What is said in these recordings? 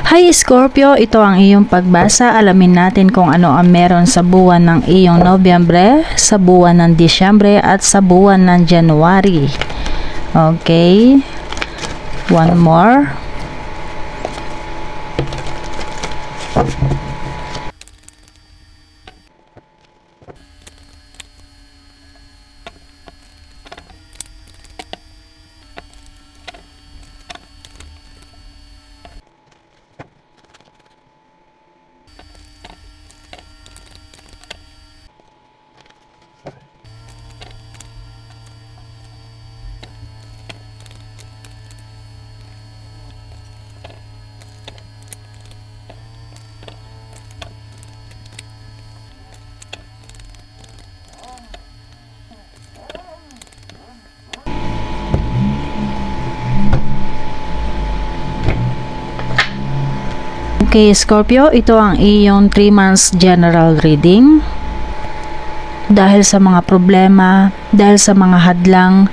Hi Scorpio, ito ang iyong pagbasa. Alamin natin kung ano ang meron sa buwan ng iyong Nobyembre, sa buwan ng Disyembre at sa buwan ng January. Okay. One more. Okay, Scorpio, ito ang iyong 3 months general reading. Dahil sa mga problema, dahil sa mga hadlang,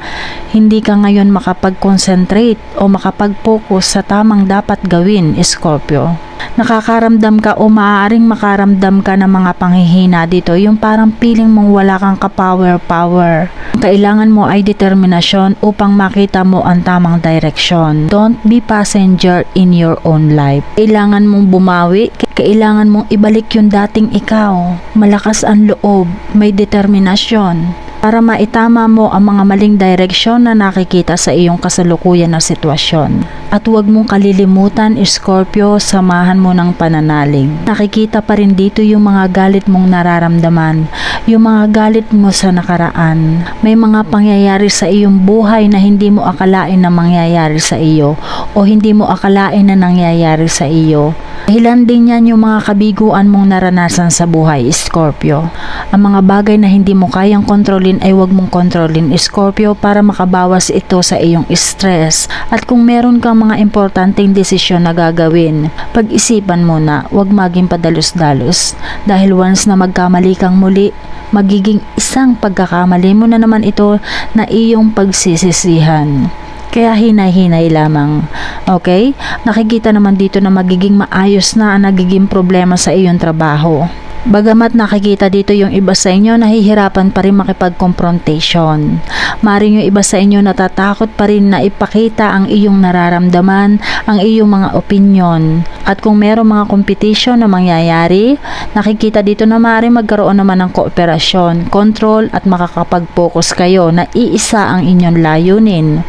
hindi ka ngayon makapag-concentrate o makapag-focus sa tamang dapat gawin, Scorpio. Nakakaramdam ka o maaaring makaramdam ka ng mga panghihina dito, yung parang feeling mong wala kang ka-power. Kailangan mo ay determinasyon upang makita mo ang tamang direksyon. Don't be passenger in your own life. Kailangan mong bumawi, kailangan mong ibalik yung dating ikaw. Malakas ang loob, may determinasyon para maitama mo ang mga maling direksyon na nakikita sa iyong kasalukuyan na sitwasyon. At huwag mong kalilimutan, Scorpio, samahan mo ng pananalig. Nakikita pa rin dito yung mga galit mong nararamdaman, yung mga galit mo sa nakaraan. May mga pangyayari sa iyong buhay na hindi mo akalain na mangyayari sa iyo o hindi mo akalain na nangyayari sa iyo. Dahilan din yan yung mga kabiguan mong naranasan sa buhay, Scorpio. Ang mga bagay na hindi mo kayang kontrolin ay huwag mong kontrolin, Scorpio, para makabawas ito sa iyong stress. At kung meron kang mga importanteng desisyon na gagawin, pag-isipan mo na, huwag maging padalos-dalos. Dahil once na magkamali kang muli, magiging isang pagkakamali mo na naman ito na iyong pagsisisihan. Kaya hinay-hinay lamang. Okay? Nakikita naman dito na magiging maayos na ang nagiging problema sa iyong trabaho. Bagamat nakikita dito yung iba sa inyo nahihirapan pa rin makipag-confrontation. Maring yung iba sa inyo natatakot pa rin na ipakita ang iyong nararamdaman, ang iyong mga opinion. At kung merong mga competition na mangyayari, nakikita dito na maring magkaroon naman ng kooperasyon, control at makakapag-focus kayo na iisa ang inyong layunin.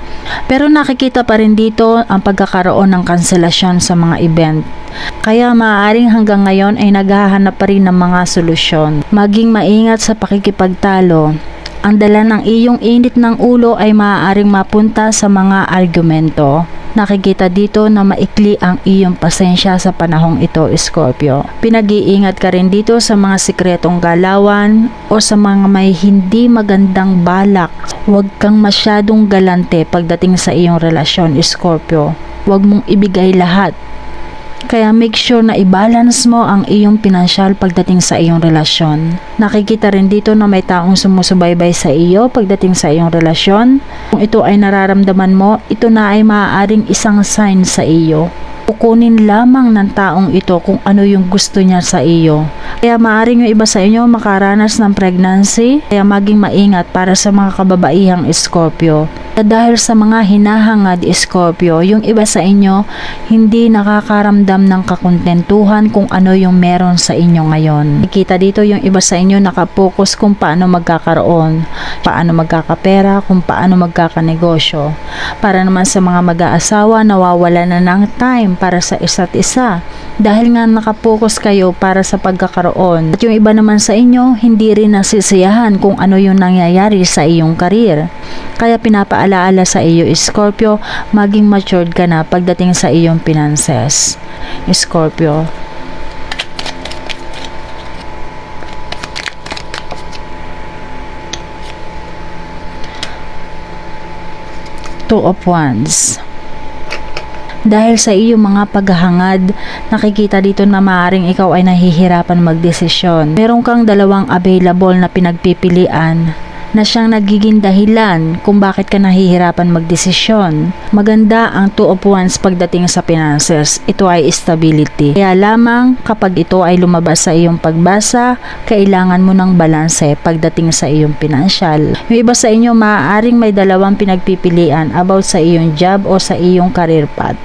Pero nakikita pa rin dito ang pagkakaroon ng kanselasyon sa mga event. Kaya maaaring hanggang ngayon ay naghahanap pa rin ng mga solusyon. Maging maingat sa pakikipagtalo. Ang dala ng iyong init ng ulo ay maaaring mapunta sa mga argumento. Nakikita dito na maikli ang iyong pasensya sa panahong ito, Scorpio. Pinag-iingat ka rin dito sa mga sikretong galawan o sa mga may hindi magandang balak. Huwag kang masyadong galante pagdating sa iyong relasyon, Scorpio. Huwag mong ibigay lahat. Kaya make sure na i-balance mo ang iyong pinansyal pagdating sa iyong relasyon. Nakikita rin dito na may taong sumusubaybay sa iyo pagdating sa iyong relasyon. Kung ito ay nararamdaman mo, ito na ay maaaring isang sign sa iyo. Kukunin lamang ng taong ito kung ano yung gusto niya sa iyo. Kaya maaaring yung iba sa inyo makaranas ng pregnancy, kaya maging maingat para sa mga kababaihang Scorpio. Dahil sa mga hinahangad, Scorpio, yung iba sa inyo hindi nakakaramdam ng kakontentuhan kung ano yung meron sa inyo ngayon. Nakikita dito yung iba sa inyo nakapokus kung paano magkakaroon, paano magkakapera, kung paano magkakanegosyo. Para naman sa mga mag-aasawa, nawawala na ng time para sa isa't isa dahil nga nakapokus kayo para sa pagkakaroon. At yung iba naman sa inyo, hindi rin nasisiyahan kung ano yung nangyayari sa iyong karir. Kaya pinapaalaala sa iyo, Scorpio, maging matured ka na pagdating sa iyong finances, Scorpio. Two of Wands. Dahil sa iyong mga paghahangad, nakikita dito na maaaring ikaw ay nahihirapan magdesisyon. Meron kang dalawang available na pinagpipilian na siyang nagiging dahilan kung bakit ka nahihirapan magdesisyon. Maganda ang 2 of Wands pagdating sa finances. Ito ay stability. Kaya lamang kapag ito ay lumabas sa iyong pagbasa, kailangan mo ng balanse pagdating sa iyong financial. Yung iba sa inyo maaaring may dalawang pinagpipilian about sa iyong job o sa iyong career path.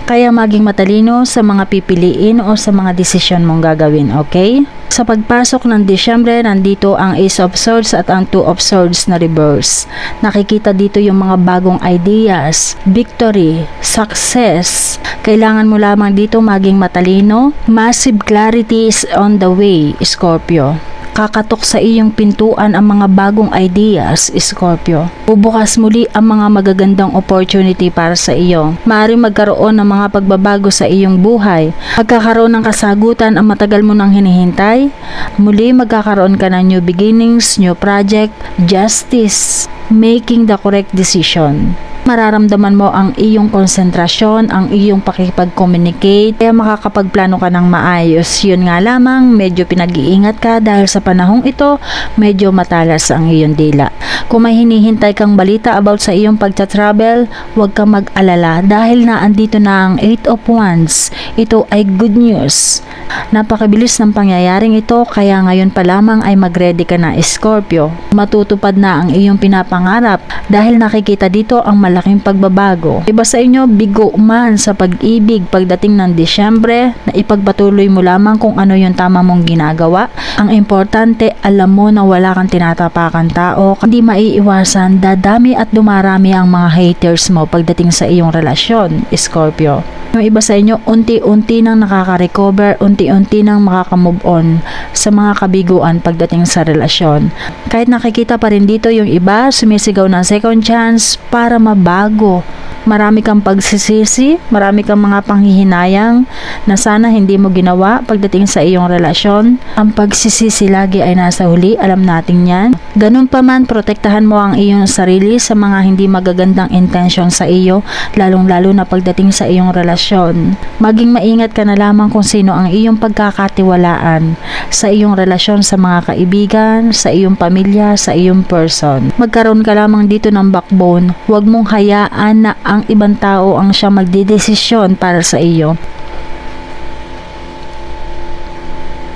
Kaya maging matalino sa mga pipiliin o sa mga desisyon mong gagawin, okay? Sa pagpasok ng Disyembre, nandito ang Ace of Swords at ang 2 of Swords na reverse. Nakikita dito yung mga bagong ideas, victory, success. Kailangan mo lamang dito maging matalino. Massive clarity is on the way, Scorpio. Kakatok sa iyong pintuan ang mga bagong ideas, Scorpio. Bubukas muli ang mga magagandang opportunity para sa iyo. Maaaring magkaroon ng mga pagbabago sa iyong buhay. Magkakaroon ng kasagutan ang matagal mo nang hinihintay. Muli magkakaroon ka ng new beginnings, new project, justice, making the correct decision. Mararamdaman mo ang iyong konsentrasyon, ang iyong pakikipag-communicate, kaya makakapagplano ka ng maayos. Yun nga lamang, medyo pinag-iingat ka dahil sa panahong ito, medyo matalas ang iyong dila. Kung may hinihintay kang balita about sa iyong pagta-travel, huwag kang mag-alala dahil naandito na ang 8 of Wands. Ito ay good news. Napakabilis ng pangyayaring ito, kaya ngayon pa lamang ay mag-ready ka na, Scorpio. Matutupad na ang iyong pinapangarap dahil nakikita dito ang malaking pagbabago. Iba sa inyo, bigo man sa pag-ibig pagdating ng Disyembre, na ipagpatuloy mo lamang kung ano yung tama mong ginagawa. Ang importante, alam mo na wala kang tinatapakan tao, hindi maiiwasan, dadami at dumarami ang mga haters mo pagdating sa iyong relasyon, Scorpio. Yung iba sa inyo, unti-unti nang nakaka-recover, unti-unti nang makaka-move on sa mga kabiguan pagdating sa relasyon. Kahit nakikita pa rin dito yung iba, sumisigaw ng second chance para mabago. Marami kang pagsisisi, marami kang mga panghihinayang na sana hindi mo ginawa pagdating sa iyong relasyon. Ang pagsisisi lagi ay nasa huli, alam natin yan. Ganun pa man, protektahan mo ang iyong sarili sa mga hindi magagandang intention sa iyo, lalong-lalo na pagdating sa iyong relasyon. Maging maingat ka na lamang kung sino ang iyong pagkakatiwalaan sa iyong relasyon sa mga kaibigan, sa iyong pamilya, sa iyong person. Magkaroon ka lamang dito ng backbone. Huwag mong hayaan na ang ibang tao ang siya magdedesisyon para sa iyo.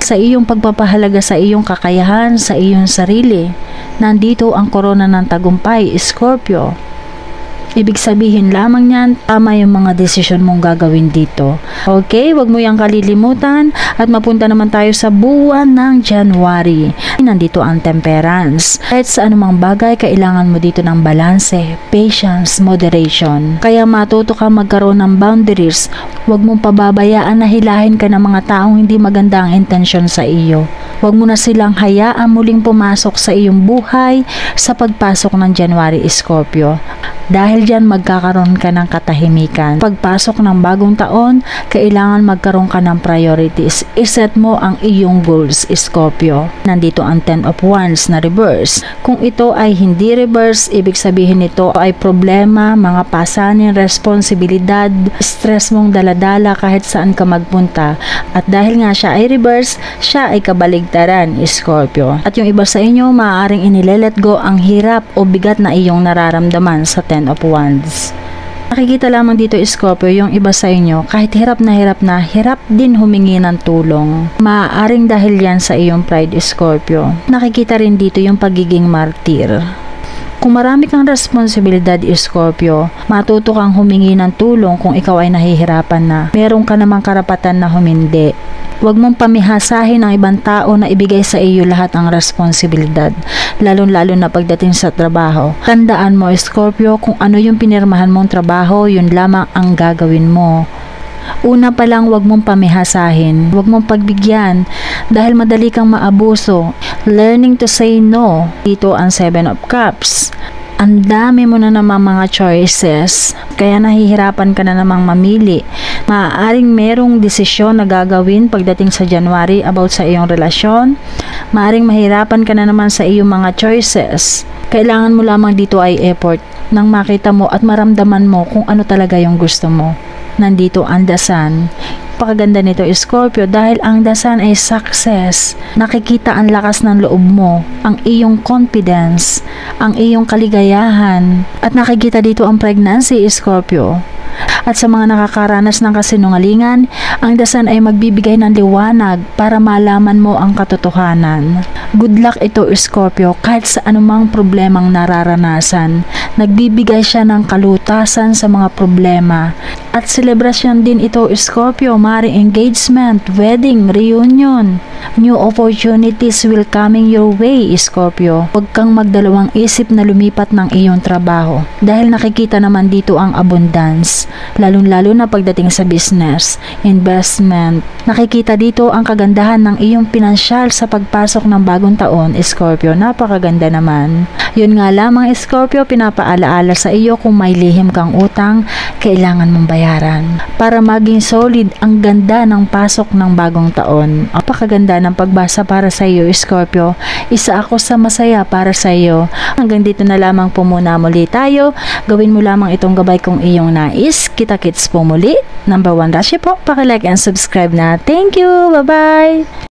Sa iyong pagpapahalaga sa iyong kakayahan, sa iyong sarili, nandito ang korona ng tagumpay, Scorpio. Ibig sabihin lamang yan, tama yung mga desisyon mong gagawin dito. Okay, wag mo yung kalilimutan at mapunta naman tayo sa buwan ng January. Nandito ang temperance. Kahit sa anumang bagay, kailangan mo dito ng balanse, patience, moderation. Kaya matuto ka magkaroon ng boundaries. Wag mong pababayaan na hilahin ka ng mga taong hindi maganda ang intensyon sa iyo. Wag mo na silang hayaan muling pumasok sa iyong buhay sa pagpasok ng January, Scorpio. Dahil dyan magkakaroon ka ng katahimikan. Pagpasok ng bagong taon, kailangan magkaroon ka ng priorities. Iset mo ang iyong goals, Scorpio. Nandito ang 10 of Wands na reverse. Kung ito ay hindi reverse, ibig sabihin nito ay problema, mga pasanin, responsibilidad, stress mong daladala kahit saan ka magpunta. At dahil nga siya ay reverse, siya ay kabaligtaran, Scorpio. At yung iba sa inyo, maaaring inilelet go ang hirap o bigat na iyong nararamdaman sa 10 of Wands. Nakikita lamang dito, Scorpio, yung iba sa inyo, kahit hirap na, hirap din humingi ng tulong. Maaaring dahil yan sa iyong pride, Scorpio. Nakikita rin dito yung pagiging martir. Kung marami kang responsibilidad, Scorpio, matuto kang humingi ng tulong kung ikaw ay nahihirapan na. Meron ka namang karapatan na humindi. Huwag mong pamihasahin ng ibang tao na ibigay sa iyo lahat ang responsibilidad, lalo-lalo na pagdating sa trabaho. Tandaan mo, Scorpio, kung ano yung pinirmahan mong trabaho, yun lamang ang gagawin mo. Una pa lang, huwag mong pamihasahin, huwag mong pagbigyan dahil madali kang maabuso. Learning to say no. Dito ang 7 of Cups. Ang dami mo na namang mga choices, kaya nahihirapan ka na namang mamili. Maaaring merong desisyon na gagawin pagdating sa January about sa iyong relasyon. Maaaring mahirapan ka na naman sa iyong mga choices. Kailangan mo lamang dito ay effort nang makita mo at maramdaman mo kung ano talaga yung gusto mo. Nandito ang The Sun. napakaganda nito Scorpio dahil ang The Sun ay success. Nakikita ang lakas ng loob mo, ang iyong confidence, ang iyong kaligayahan, at nakikita dito ang pregnancy Scorpio. At sa mga nakakaranas ng kasinungalingan, ang The Sun ay magbibigay ng liwanag para malaman mo ang katotohanan. Good luck ito Scorpio kahit sa anumang problemang nararanasan. Nagbibigay siya ng kalutasan sa mga problema. At selebrasyon din ito Scorpio, maaaring engagement, wedding, reunion. New opportunities will coming your way Scorpio. Huwag kang magdalawang isip na lumipat ng iyong trabaho dahil nakikita naman dito ang abundance. Lalong-lalo na pagdating sa business, investment. Nakikita dito ang kagandahan ng iyong pinansyal sa pagpasok ng bagong taon, Scorpio. Napakaganda naman. Yun nga lamang, Scorpio, pinapaalaala sa iyo kung may lihim kang utang, kailangan mong bayaran. Para maging solid ang ganda ng pasok ng bagong taon. Napakaganda ng pagbasa para sa iyo, Scorpio. Isa ako sa masaya para sa iyo. Hanggang dito na lamang po muna muli tayo. Gawin mo lamang itong gabay kung iyong nais. Kita-kits po muli. Number 1 Rashi po. Paki-like and subscribe na. Thank you. Bye-bye.